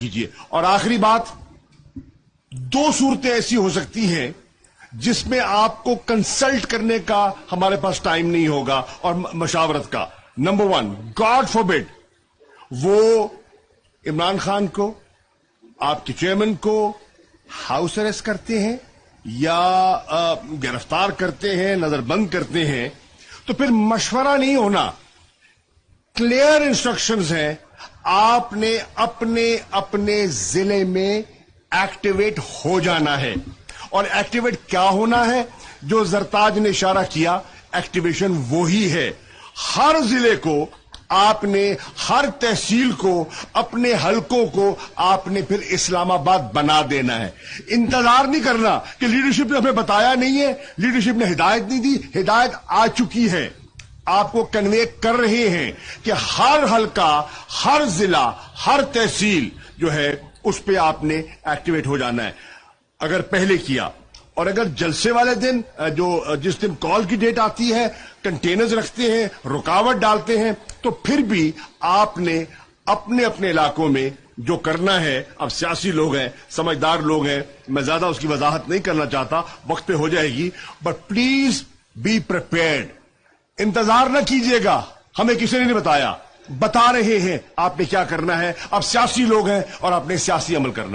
کیجیے. اور آخری بات، دو صورتیں ایسی ہو سکتی ہیں جس میں آپ کو کنسلٹ کرنے کا ہمارے پاس ٹائم نہیں ہوگا اور مشاورت کا. نمبر 1، گاڈ فوربڈ وہ عمران خان کو، آپ کے چیئرمین کو ہاؤس اریسٹ کرتے ہیں یا گرفتار کرتے ہیں، نظر بند کرتے ہیں، تو پھر مشورہ نہیں ہونا، کلیئر انسٹرکشنز ہیں. آپ نے اپنے ضلع میں ایکٹیویٹ ہو جانا ہے. اور ایکٹیویٹ کیا ہونا ہے؟ جو زرتاج نے اشارہ کیا، ایکٹیویشن وہی ہے. ہر ضلع کو آپ نے، ہر تحصیل کو، اپنے حلقوں کو آپ نے پھر اسلام آباد بنا دینا ہے. انتظار نہیں کرنا کہ لیڈرشپ نے ہمیں بتایا نہیں ہے، لیڈرشپ نے ہدایت نہیں دی. ہدایت آ چکی ہے، آپ کو کنوے کر رہے ہیں کہ ہر حلقہ، ہر ضلع، ہر تحصیل جو ہے اس پہ آپ نے ایکٹیویٹ ہو جانا ہے. اگر پہلے کیا، اور اگر جلسے والے دن جس دن کال کی ڈیٹ آتی ہے کنٹینرز رکھتے ہیں، رکاوٹ ڈالتے ہیں، تو پھر بھی آپ نے اپنے علاقوں میں جو کرنا ہے. اب سیاسی لوگ ہیں، سمجھدار لوگ ہیں، میں زیادہ اس کی وضاحت نہیں کرنا چاہتا، وقت پہ ہو جائے گی. But please be prepared. انتظار نہ کیجیے گا، ہمیں کسی نے نہیں بتایا، بتا رہے ہیں آپ نے کیا کرنا ہے. آپ سیاسی لوگ ہیں اور آپ نے سیاسی عمل کرنا ہے.